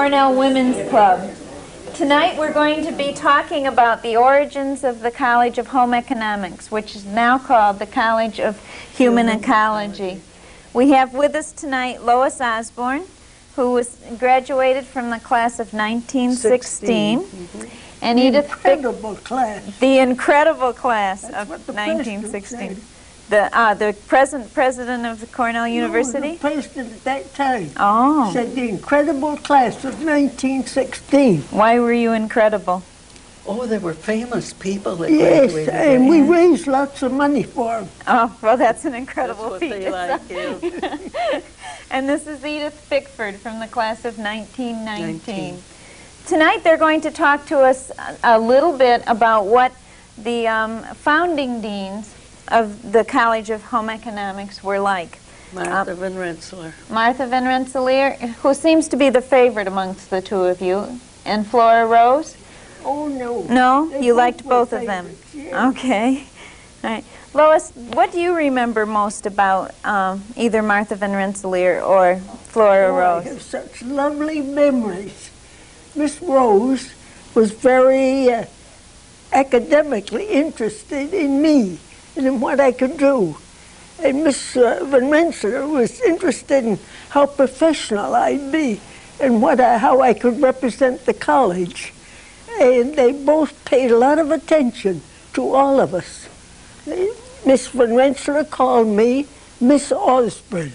Cornell Women's Club. Tonight we're going to be talking about the origins of the College of Home Economics, which is now called the College of Human Ecology. We have with us tonight Lois Osborne, who was graduated from the class of 1916, and Edith incredible class. The incredible class That's of what the 1916. The present president of the Cornell University? The president at that time. Oh. Said the incredible class of 1916. Why were you incredible? Oh, there were famous people that Yes, graduated. and we raised lots of money for them. Oh, well, that's an incredible That's what feat. they like, yeah. And this is Edith Bickford from the class of 1919. Tonight they're going to talk to us a little bit about what the founding deans of the College of Home Economics were like. Martha Van Rensselaer. Martha Van Rensselaer, who seems to be the favorite amongst the two of you, and Flora Rose? Oh, no. No? They You liked were both of them? favorites, yeah. Okay. All right. Lois, what do you remember most about either Martha Van Rensselaer or Flora Oh, Rose? I have such lovely memories. Miss Rose was very academically interested in me and in what I could do. And Miss Van Rensselaer was interested in how professional I'd be and how I could represent the college. And they both paid a lot of attention to all of us. Miss Van Rensselaer called me Miss Osborne,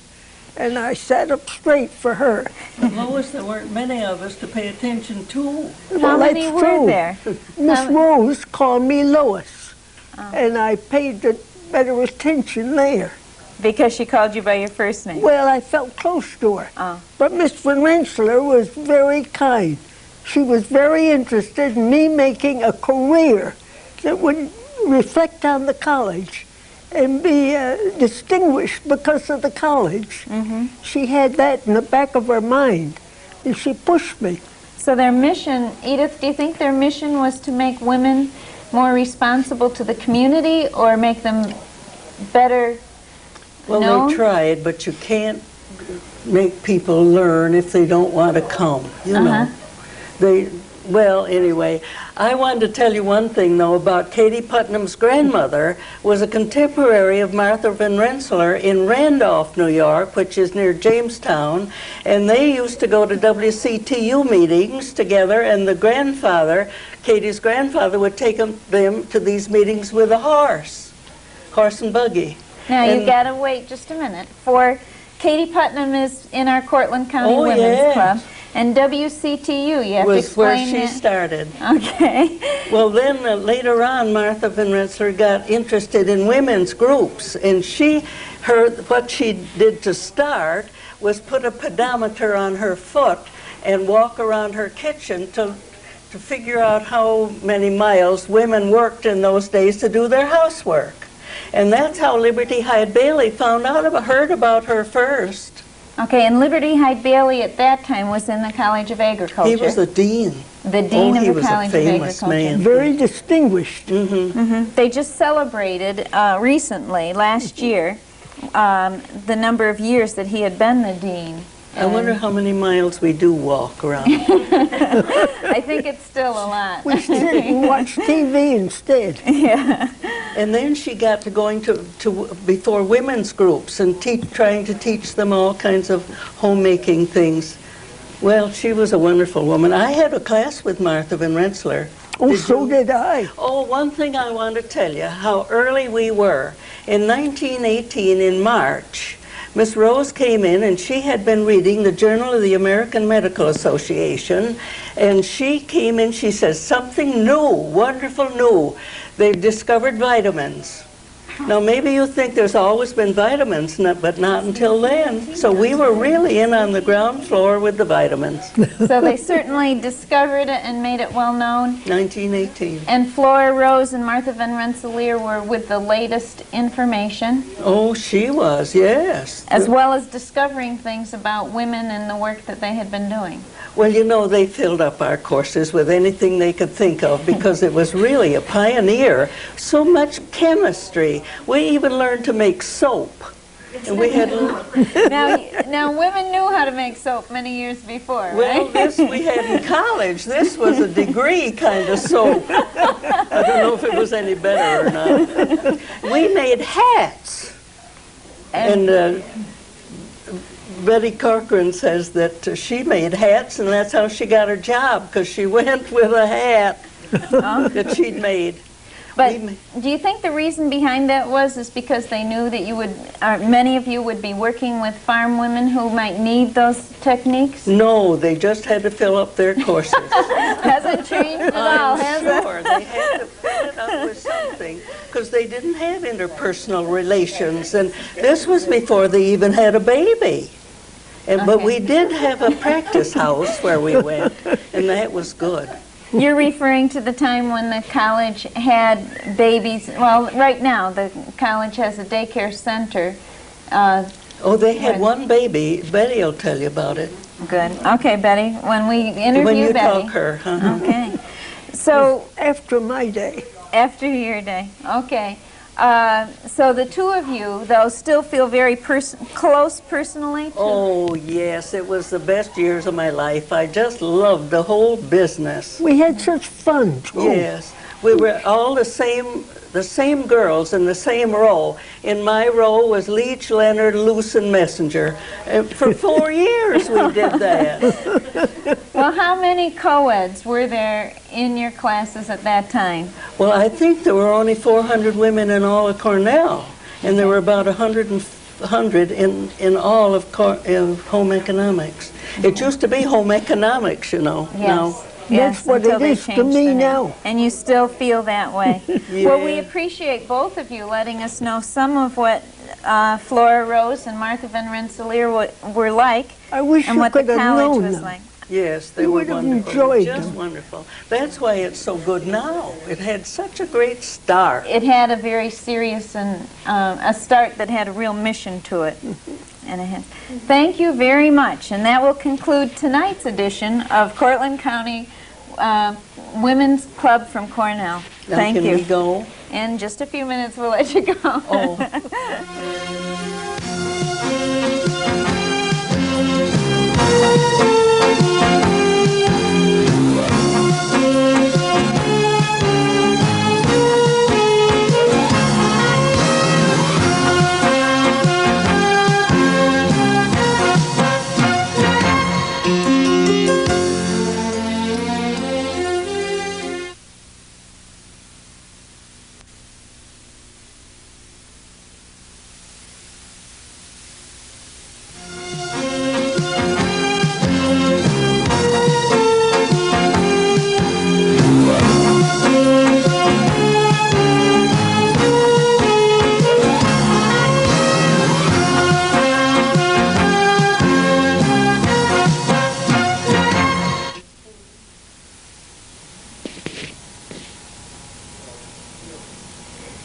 and I sat up straight for her. Lois, there weren't many of us to pay attention to. How many that's were true. there? Miss Rose called me Lois, and I paid better attention there. Because she called you by your first name? Well, I felt close to her. Oh. But Miss Van Rensselaer was very kind. She was very interested in me making a career that would reflect on the college and be distinguished because of the college. She had that in the back of her mind, and she pushed me. So their mission, Edith, do you think their mission was to make women more responsible to the community or make them better Well, known? they tried, but you can't make people learn if they don't want to come, you know. Well, anyway, I wanted to tell you one thing, though, about Katie Putnam's grandmother was a contemporary of Martha Van Rensselaer in Randolph, New York, which is near Jamestown, and they used to go to WCTU meetings together, and the grandfather, Katie's grandfather, would take them to these meetings with a horse and buggy. Now, you got to wait just a minute. For Katie Putnam is in our Cortland County Women's Club. And WCTU, you have to explain where she that. started. Okay. Well, then later on, Martha Van Rensselaer got interested in women's groups, and what she did to start was put a pedometer on her foot and walk around her kitchen to figure out how many miles women worked in those days to do their housework. And that's how Liberty Hyde Bailey heard about her first. Okay, and Liberty Hyde Bailey at that time was in the College of Agriculture. He was the dean. The dean of the College of famous Agriculture. Man. Very distinguished. They just celebrated recently, last year, the number of years that he had been the dean. I wonder how many miles we do walk around. I think it's still a lot. We sit and watch TV instead. Yeah. And then she got to going to before women's groups and trying to teach them all kinds of homemaking things. Well, she was a wonderful woman. I had a class with Martha Van Rensselaer. Oh, so did I. Oh, one thing I want to tell you, how early we were. In 1918, in March, Miss Rose came in, and she had been reading the Journal of the American Medical Association, and she came in, she says, something new, wonderful new. They've discovered vitamins. Now, maybe you think there's always been vitamins, but not until then. So we were really in on the ground floor with the vitamins. So they certainly discovered it and made it well known. 1918. And Flora Rose and Martha Van Rensselaer were with the latest information. Oh, she was, yes. As well as discovering things about women and the work that they had been doing. Well, you know, they filled up our courses with anything they could think of because it was really a pioneer. So much chemistry. We even learned to make soap. And we had, Now women knew how to make soap many years before, well, right? this we had in college. This was a degree kind of soap. I don't know if it was any better or not. We made hats. And Betty Corcoran says that she made hats, and that's how she got her job, because she went with a hat that she'd made. But do you think the reason behind that is because they knew that you would, many of you would be working with farm women who might need those techniques? No, they just had to fill up their courses. Hasn't changed at all, has it? Sure, they had to fill it up with something, because they didn't have interpersonal relations, and this was before they even had a baby. But we did have a practice house where we went, and that was good. You're referring to the time when the college had babies. Well, right now, the college has a daycare center. Oh, they had one baby. Betty will tell you about it. Good. Okay, Betty, when we interview When you Betty. talk her. Okay. So, After my day. after your day. Okay. So the two of you, though, still feel very close personally? Oh, yes, it was the best years of my life. I just loved the whole business. We had such fun, too. Yes, we were all the same girls in the same row. In my row was Leach, Leonard, Luce, and Messenger. And for 4 years we did that. Well, how many co-eds were there in your classes at that time? Well, I think there were only 400 women in all of Cornell, and there were about 100 in all of home economics. It used to be home economics, you know. Yes. Now. Yes, That's what until it they is to changed me the name. now. And you still feel that way. Yeah. Well, we appreciate both of you letting us know some of what Flora Rose and Martha Van Rensselaer were like, I wish and you what the could have college known was them. like. Yes, they You were would have wonderful. enjoyed Just them. wonderful. That's why it's so good now. It had such a great start. It had a very serious and a start that had a real mission to it. And it has. Thank you very much. And that will conclude tonight's edition of Cortland County Women's Club from Cornell. Now, Thank can you. we go? In just a few minutes, we'll let you go. Oh.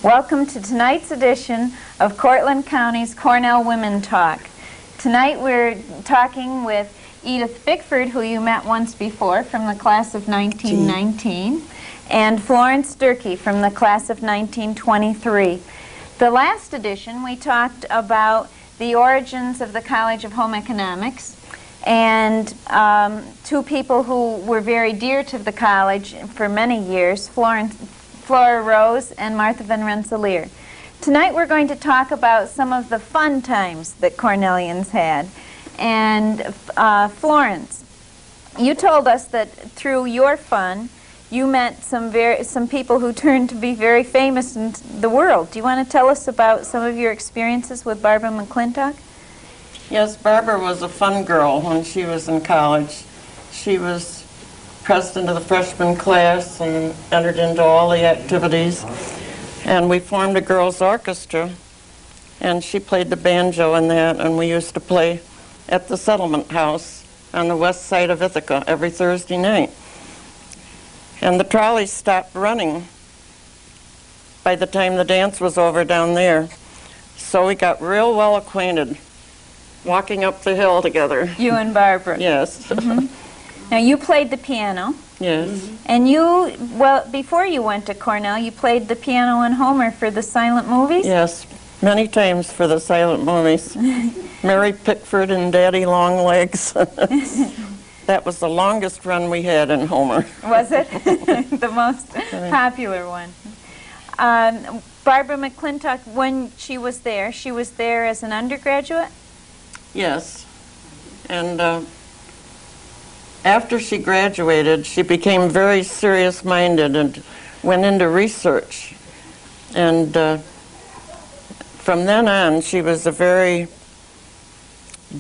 Welcome to tonight's edition of Cortland County's Cornell Women Talk. Tonight we're talking with Edith Bickford, who you met once before from the class of 1919, and Florence Durkee from the class of 1923. The last edition we talked about the origins of the College of Home Economics, and two people who were very dear to the college for many years, Flora Rose and Martha Van Rensselaer. Tonight we're going to talk about some of the fun times that Cornellians had. And Florence, you told us that through your fun, you met some people who turned to be very famous in the world. Do you want to tell us about some of your experiences with Barbara McClintock? Yes, Barbara was a fun girl when she was in college. She was president of the freshman class and entered into all the activities. And we formed a girls' orchestra, and she played the banjo in that, and we used to play at the settlement house on the west side of Ithaca every Thursday night. And the trolleys stopped running by the time the dance was over down there. So we got real well acquainted, walking up the hill together. You and Barbara. Yes. Now you played the piano. Yes. And you, well, before you went to Cornell, you played the piano in Homer for the silent movies? Yes. Many times for the silent movies. Mary Pickford and Daddy Longlegs. That was the longest run we had in Homer. Was it? The most popular one. Barbara McClintock, when she was there as an undergraduate? Yes. And after she graduated, she became very serious-minded and went into research. And from then on, she was a very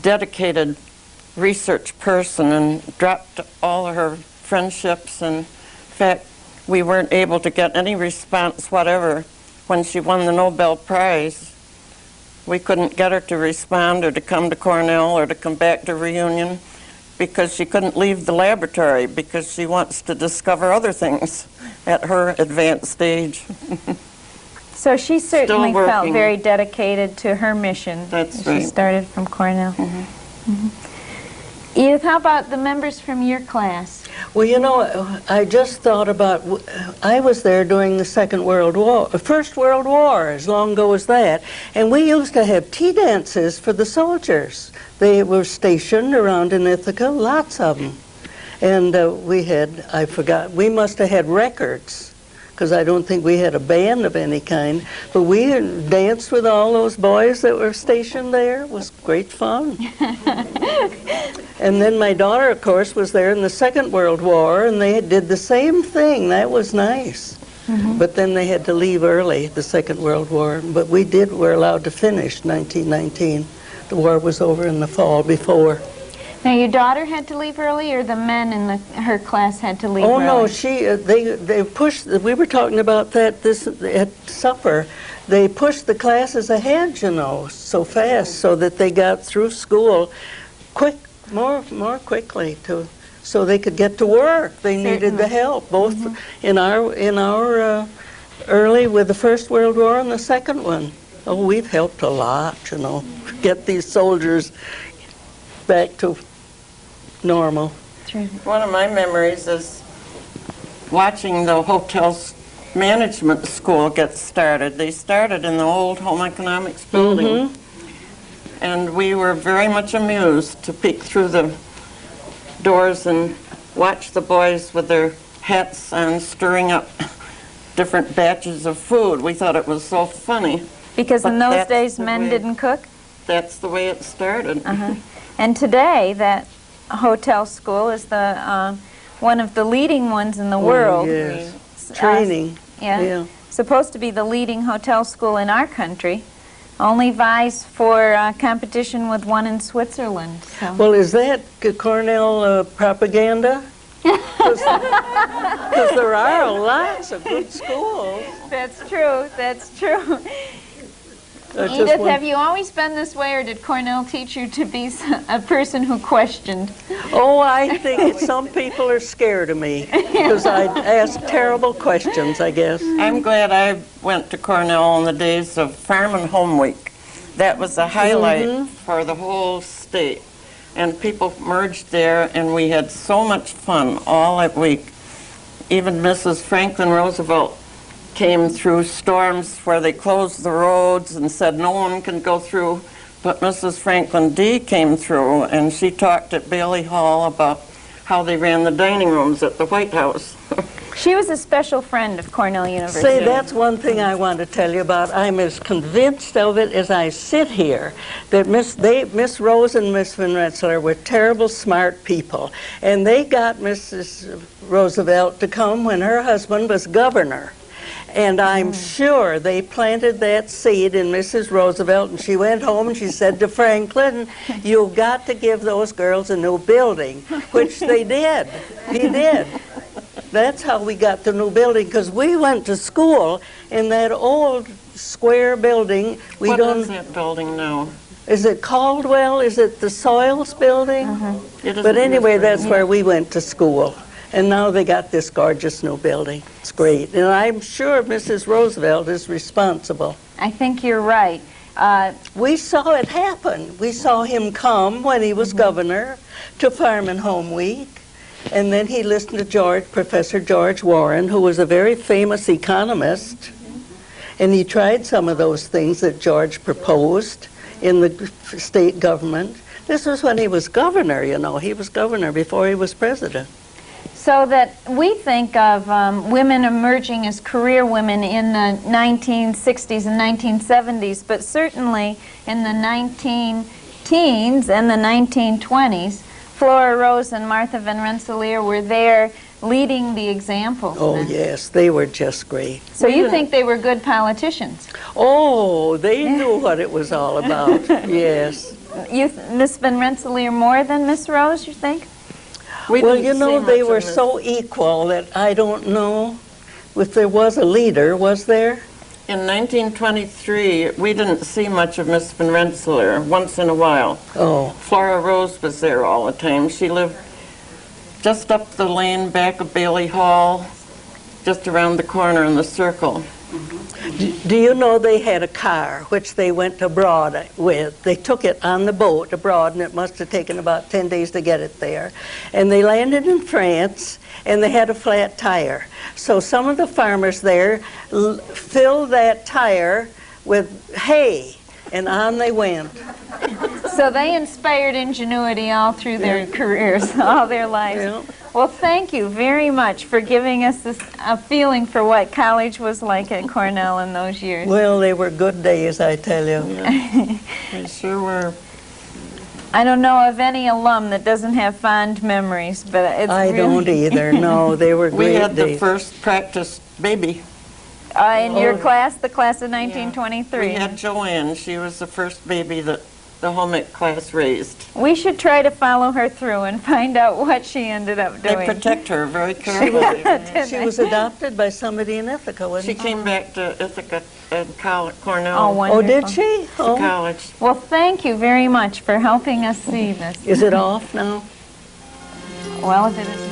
dedicated research person and dropped all of her friendships. And in fact, we weren't able to get any response whatever when she won the Nobel Prize. We couldn't get her to respond or to come to Cornell or to come back to reunion because she couldn't leave the laboratory because she wants to discover other things at her advanced age. So she certainly felt working. very dedicated to her mission. That's She right. started from Cornell. Edith, how about the members from your class? Well, you know, I just thought about, I was there during the First World War, as long ago as that, and we used to have tea dances for the soldiers. They were stationed around in Ithaca, lots of them. And we must have had records, because I don't think we had a band of any kind, but we danced with all those boys that were stationed there. It was great fun. And then my daughter, of course, was there in the Second World War, and they did the same thing. That was nice. But then they had to leave early, the Second World War. But were allowed to finish 1919. The war was over in the fall before. Now, your daughter had to leave early, or the men in her class had to leave early? Oh, no, they pushed, we were talking about that at supper. They pushed the classes ahead, you know, so fast, so that they got through school more quickly, so they could get to work. They needed the help, both in our early with the First World War and the Second one. Oh, we've helped a lot, you know, get these soldiers back to normal. One of my memories is watching the hotel's management school get started. They started in the old home economics building. And we were very much amused to peek through the doors and watch the boys with their hats on stirring up different batches of food. We thought it was so funny. Because in But those that's days, the men way- didn't cook? That's the way it started. And today, that hotel school is the one of the leading ones in the world. Yes. S- Training. Yeah. Supposed to be the leading hotel school in our country. Only vies for competition with one in Switzerland. So. Well, is that Cornell propaganda? Because there are lots of good schools. That's true. That's true. I just Edith, want- have you always been this way, or did Cornell teach you to be a person who questioned? Oh, I think some people are scared of me because I ask terrible questions, I guess. I'm glad I went to Cornell in the days of Farm and Home Week. That was a highlight for the whole state. And people merged there, and we had so much fun all that week. Even Mrs. Franklin Roosevelt came through storms where they closed the roads and said no one can go through. But Mrs. Franklin D. came through, and she talked at Bailey Hall about how they ran the dining rooms at the White House. She was a special friend of Cornell University. See, that's one thing I want to tell you about. I'm as convinced of it as I sit here that Miss Rose and Miss Van Rensselaer were terrible smart people. And they got Mrs. Roosevelt to come when her husband was governor. And I'm sure they planted that seed in Mrs. Roosevelt, and she went home and she said to Franklin, "You've got to give those girls a new building," which they did. He did. That's how we got the new building, because we went to school in that old square building. What is that building now? Is it Caldwell? Is it the Soils building? It isn't But anyway, this that's where we went to school. And now they got this gorgeous new building. It's great. And I'm sure Mrs. Roosevelt is responsible. I think you're right. We saw it happen. We saw him come when he was governor to Farm and Home Week. And then he listened to Professor George Warren, who was a very famous economist. And he tried some of those things that George proposed in the state government. This was when he was governor, you know. He was governor before he was president. So that we think of women emerging as career women in the 1960s and 1970s, but certainly in the 19-teens and the 1920s, Flora Rose and Martha Van Rensselaer were there leading the example. Oh, yes, they were just great. So you think they were good politicians? Oh, they knew what it was all about, yes. Miss Van Rensselaer more than Miss Rose, you think? Well, you know, they were so equal that I don't know if there was a leader, was there? In 1923, we didn't see much of Miss Van Rensselaer, once in a while. Oh. Flora Rose was there all the time. She lived just up the lane back of Bailey Hall, just around the corner in the circle. Do you know they had a car which they went abroad with? They took it on the boat abroad, and it must have taken about 10 days to get it there. And they landed in France, and they had a flat tire. So some of the farmers there filled that tire with hay, and on they went. So they inspired ingenuity all through their careers, all their lives. Yeah. Well, thank you very much for giving us a feeling for what college was like at Cornell in those years. Well, they were good days, I tell you. Yeah. They sure were. I don't know of any alum that doesn't have fond memories, but it's I really... don't either. No, they were great We had the days. first practice baby. In your class, the class of 1923. We had Joanne. She was the first baby that the home ec class raised. We should try to follow her through and find out what she ended up They doing. protect her very carefully. She was adopted by somebody in Ithaca, wasn't She came back to Ithaca and Cornell Oh, Oh, wonderful. did she? to Oh. college. Well, thank you very much for helping us see this. Is it off now? Well, if it isn't.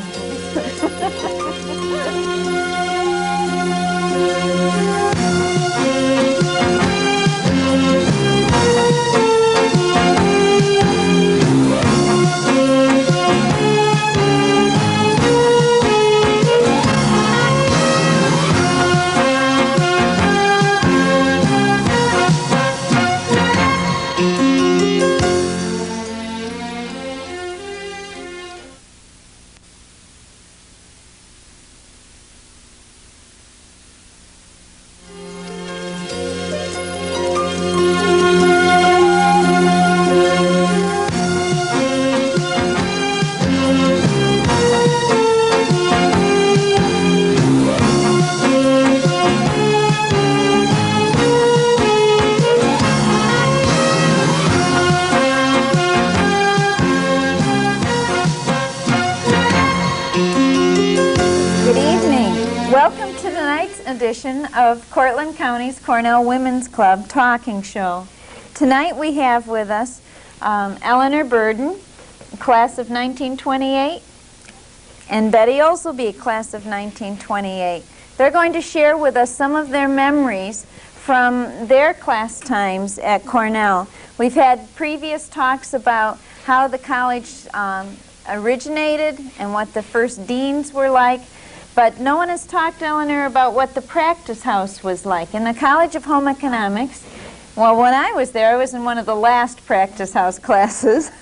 Welcome to tonight's edition of Cortland County's Cornell Women's Club Talking Show. Tonight we have with us Eleanor Burden, class of 1928, and Betty Oglesby, class of 1928. They're going to share with us some of their memories from their class times at Cornell. We've had previous talks about how the college originated and what the first deans were like. But no one has talked, Eleanor, about what the practice house was like. In the College of Home Economics, well, when I was there, I was in one of the last practice house classes.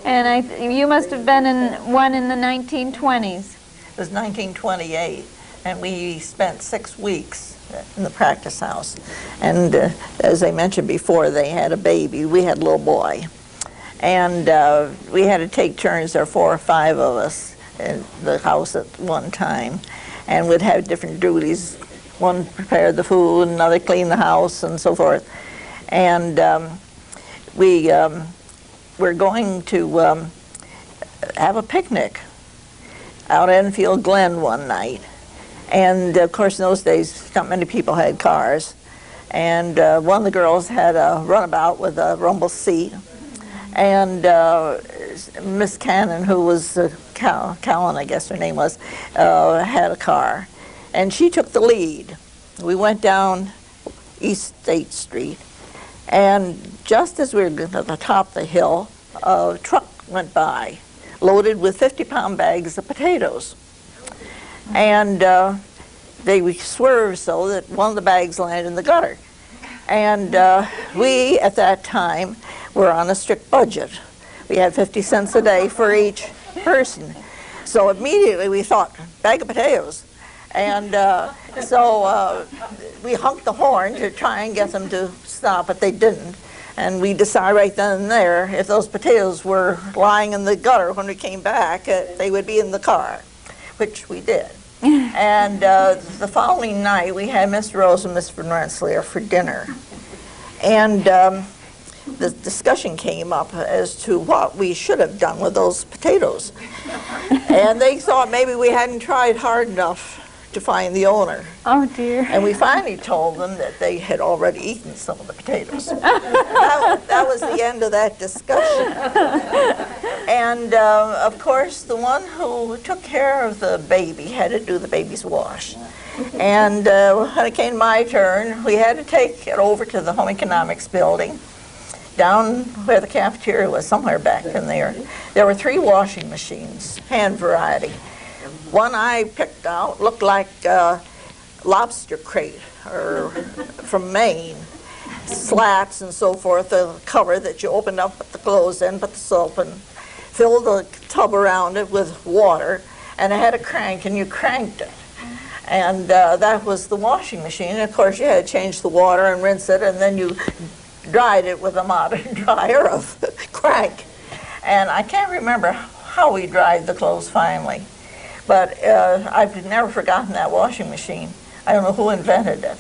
And you must have been in one in the 1920s. It was 1928, and we spent 6 weeks in the practice house. And as I mentioned before, they had a baby. We had a little boy. And we had to take turns. There were 4 or 5 of us in the house at one time, and we'd have different duties. One prepared the food, another cleaned the house, and so forth. And we were going to have a picnic out at Enfield Glen one night. And of course, in those days, not many people had cars. And one of the girls had a runabout with a rumble seat. And Miss Cannon, who was Callan, I guess her name was, had a car. And she took the lead. We went down East State Street. And just as we were at the top of the hill, a truck went by, loaded with 50-pound bags of potatoes. And they swerved so that one of the bags landed in the gutter. And we, at that time, were on a strict budget. We had 50 cents a day for each person. So immediately we thought, bag of potatoes. And so we honked the horn to try and get them to stop, but they didn't. And we decided right then and there, if those potatoes were lying in the gutter when we came back, they would be in the car, which we did. And the following night, we had Miss Rose and Miss Van Rensselaer for dinner. And the discussion came up as to what we should have done with those potatoes. And they thought maybe we hadn't tried hard enough to find the owner. Oh, dear. And we finally told them that they had already eaten some of the potatoes. That was the end of that discussion. And of course, the one who took care of the baby had to do the baby's wash. And when it came my turn, we had to take it over to the Home Economics building, down where the cafeteria was, somewhere back in there. There were 3 washing machines, hand variety. One I picked out looked like a lobster crate or from Maine. Slats and so forth, a cover that you opened up, put the clothes in, put the soap in, filled the tub around it with water, and it had a crank, and you cranked it. And that was the washing machine. And of course, you had to change the water and rinse it, and then you dried it with a modern dryer of crank. And I can't remember how we dried the clothes finally. But I've never forgotten that washing machine. I don't know who invented it.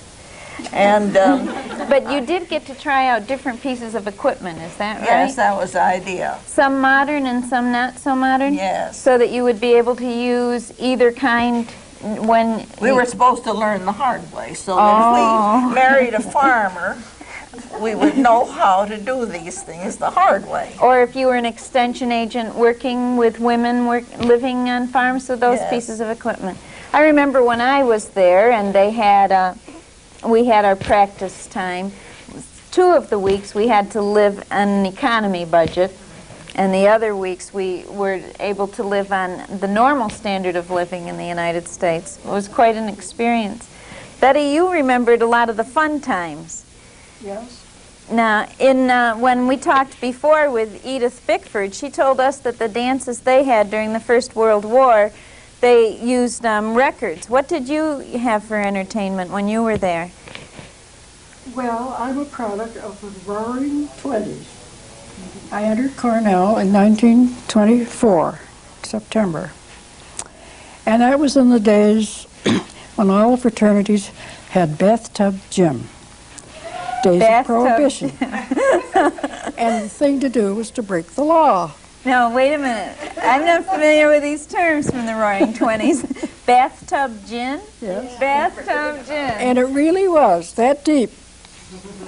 And But you did get to try out different pieces of equipment, is that right? yes, that was the idea. Some modern and some not so modern? Yes. So that you would be able to use either kind when... We were supposed to learn the hard way, so that if we married a farmer, we would know how to do these things the hard way. Or if you were an extension agent working with women living on farms, so those Yes. pieces of equipment. I remember when I was there and they had, we had our practice time. 2 of the weeks we had to live on an economy budget, and the other weeks we were able to live on the normal standard of living in the United States. It was quite an experience. Betty, you remembered a lot of the fun times. Yes. Now, when we talked before with Edith Bickford, she told us that the dances they had during the First World War, they used records. What did you have for entertainment when you were there? Well, I'm a product of the Roaring 20s. I entered Cornell in 1924, September. And that was in the days when all the fraternities had bathtub gym. Days of prohibition. And the thing to do was to break the law. No, wait a minute. I'm not familiar with these terms from the Roaring 20s. Bathtub gin? Yes. Bathtub gin. And it really was that deep.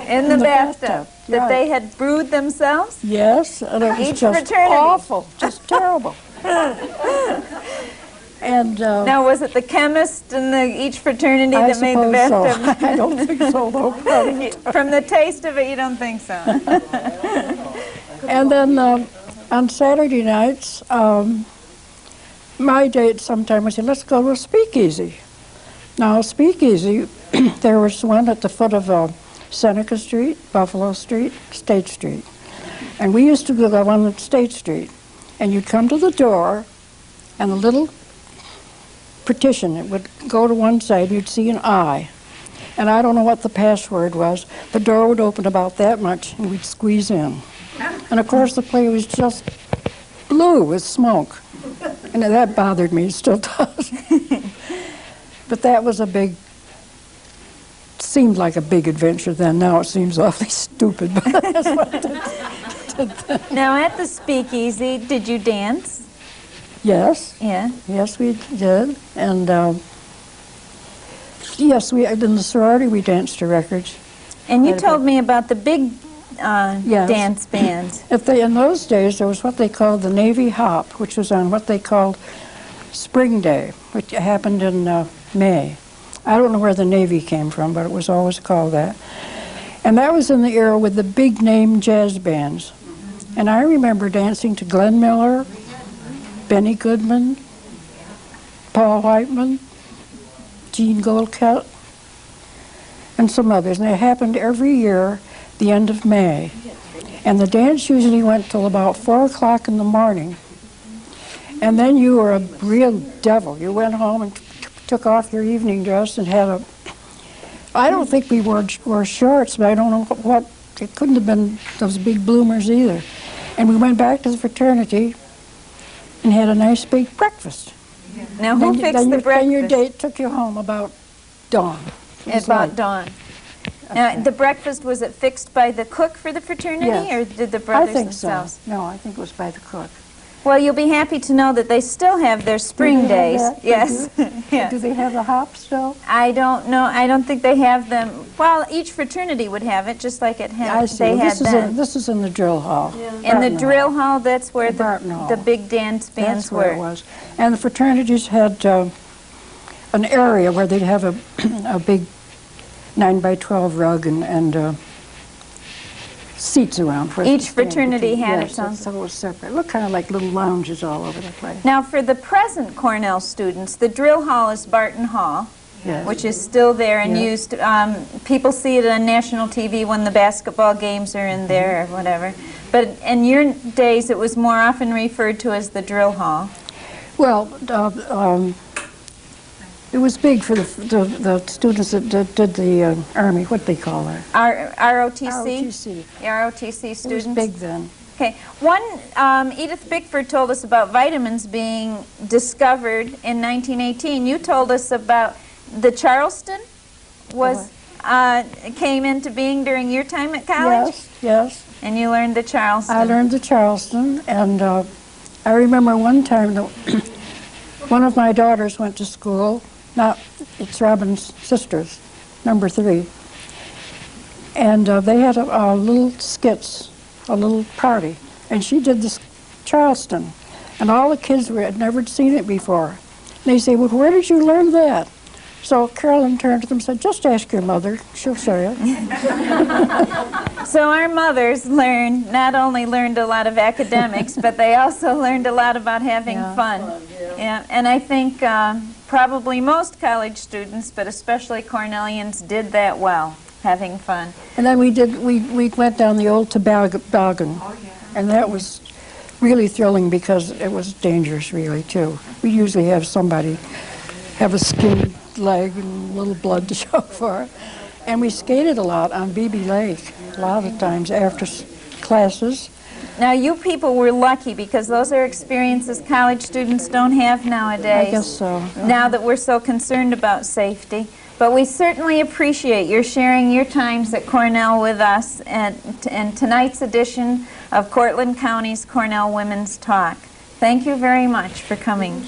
In the bathtub. bathtub, That right. they had brewed themselves? Yes, and it was Each just fraternity. awful, just terrible. And Now, was it the chemist in each fraternity I that made the suppose bathtub? so. I don't think so, though. From the taste of it, you don't think so? And then on Saturday nights, my date sometime would say, let's go to a speakeasy. Now, a speakeasy, there was one at the foot of Seneca Street, Buffalo Street, State Street. And we used to go to the one at State Street. And you'd come to the door, and the little partition, it would go to one side, you'd see an eye. And I don't know what the password was. The door would open about that much, and we'd squeeze in. And of course, the place was just blue with smoke. And that bothered me, it still does. But that was seemed like a big adventure then. Now it seems awfully stupid. But that's what it did. Now, at the speakeasy, did you dance? Yes. Yeah. Yes, we did. And yes, in the sorority we danced to records. And you Quite a told me about the big dance bands. In those days, there was what they called the Navy Hop, which was on what they called Spring Day, which happened in May. I don't know where the Navy came from, but it was always called that. And that was in the era with the big name jazz bands. And I remember dancing to Glenn Miller, Benny Goodman, Paul Whiteman, Jean Goldcut, and some others. And it happened every year, the end of May. And the dance usually went till about 4 o'clock in the morning. And then you were a real devil. You went home and took off your evening dress and had a, I don't think we wore shorts, but I don't know what, it couldn't have been those big bloomers either. And we went back to the fraternity and had a nice big breakfast. Now, who fixed the breakfast? Then your date took you home about dawn. At about dawn. Now, the breakfast, was it fixed by the cook for the fraternity, Yes. or did the brothers I think themselves? so. No, I think it was by the cook. Well, you'll be happy to know that they still have their spring Do they days. have that? Yes. Yes. Do they have the hops still? I don't know. I don't think they have them. Well, each fraternity would have it, just like it had. I see. They had This is in the drill hall. in the drill hall. That's where Barton Hall. the big dance bands That's where were. it was. And the fraternities had an area where they'd have a big 9x12 rug and seats around. For us Each to stand fraternity between. had Yes, its own. So it was separate. It looked kind of like little lounges all over the place. Now, for the present Cornell students, the drill hall is Barton Hall, Yes. which is still there and Yeah. used. People see it on national TV when the basketball games are in there or whatever. But in your days, it was more often referred to as the drill hall. Well, it was big for the students that did the Army, what they call it? ROTC? ROTC. The ROTC It students? was big then. Okay. One, Edith Bickford told us about vitamins being discovered in 1918. You told us about the Charleston came into being during your time at college? Yes, yes. And you learned the Charleston. I learned the Charleston, and I remember one time that one of my daughters went to school. It's Robin's sisters, number 3. And they had a little skits, a little party, and she did this Charleston. And all the kids had never seen it before. And they say, well, where did you learn that? So Carolyn turned to them and said, just ask your mother, she'll show you. So our mothers not only learned a lot of academics, but they also learned a lot about having fun. Yeah. And I think probably most college students, but especially Cornellians, did that well, having fun. And then we went down the old toboggan, and that was really thrilling because it was dangerous really too. We usually have somebody have a skinny leg and a little blood to show for it. And we skated a lot on BB Lake, a lot of times after classes. Now, you people were lucky because those are experiences college students don't have nowadays. I guess so. Now that we're so concerned about safety. But we certainly appreciate your sharing your times at Cornell with us and tonight's edition of Cortland County's Cornell Women's Talk. Thank you very much for coming.